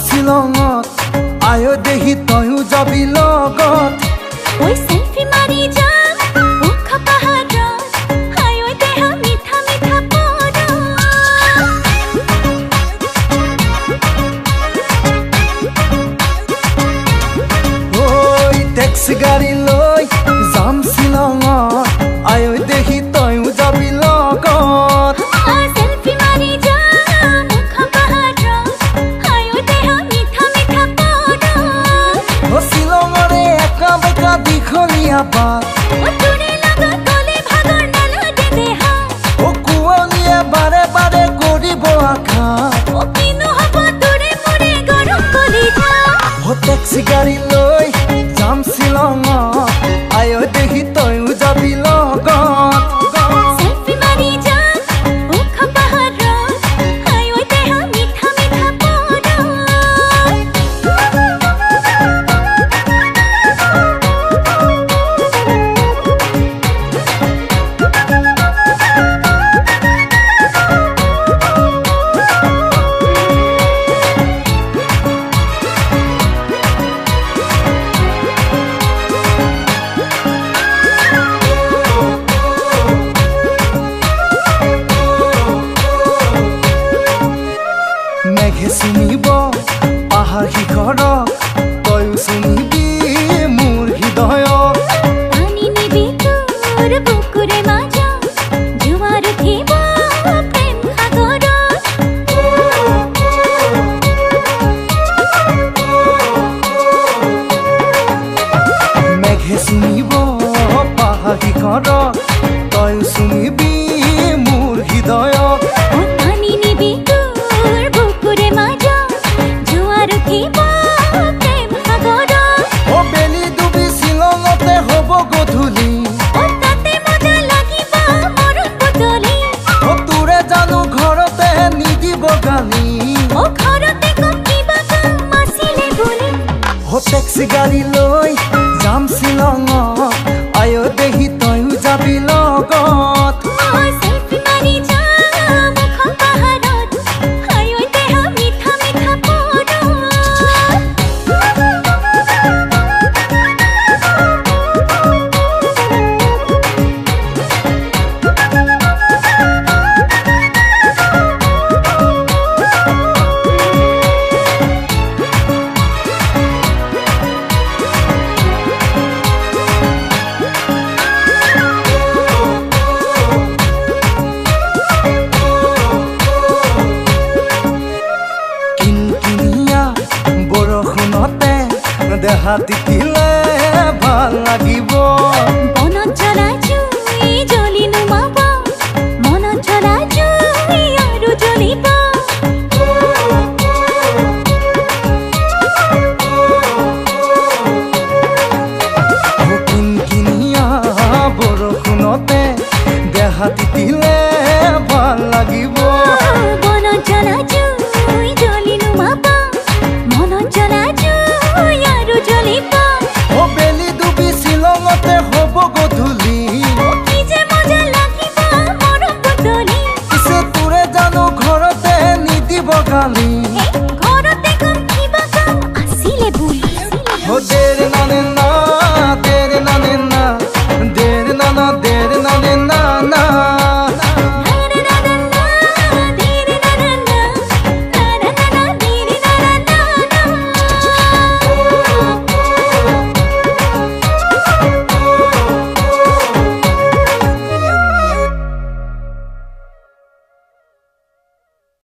শ্বিলঙত আয়ো দেহি তয়ো যাবি লগত ওই সেলফি মারি যা মুখ পাহাড় আয়ো দেহ মিঠা মিঠা পড় ওই ট্যাক্সি গাড়ি লৈ যাম শ্বিলঙত আয়ো দেহি তয়ো যাবি লগত সেলফি মারি যা মুখ পাহাড় আয়ো দেহ মিঠা মিঠা পড় ও শ্বিলঙৰে একা বেকা দীঘলীয়া বাট ও তোৰে লগত গলে ভাগৰ নালাগে দেহা ও কুঁৱলীয়ে বাৰে বাৰে কৰিব আঘাত ও কিনো হব তোৰে মোৰে গৰম কলিজা ও ট্যাক্সি গাড়ি লৈ যাম শ্বিলঙত আয়ো দেহি তয়ো যাবি লগত সেলফি মারি যা মুখ পাহাড় আয়ো দেহ মিঠা মিঠা পড় মেঘে চুমিব পাহাৰ শিখৰত তয়ো চুমিবি মোৰ হৃদয়ক পানি নিবি তোৰ বুকুৰে মাজা জোয়াৰ উঠিব প্ৰেম সাগৰ মেঘে চুমিব পাহাৰ শিখৰত তয়ো চুমিবি মোৰ হৃদয়ক পানি নিবি তোর বুকুরে মাজা জোয়ার উঠিব প্রেম সাগর ও বেলি ডুবি শ্বিলঙতে হ'ব গধূলি ও তাতে মজা লাগিব মরণ বদলি ও তোৰে জানো ঘৰতে নিদিব গালি ও ঘৰতে কম কিবা কাম আছিলে বুলি ও ট্যাক্সি গাড়ি লৈ যাম শ্বিলঙত আয়ো দেহি তয়ো যাবি লগত সেলফি মারি যা মুখ পাহাড়ত আয়ো দেহ মিঠা মিঠা পড় কিনকিনিয়া বৰষুণতে দেহা তিতিলে ভাল লাগিব বনত জ্বলাই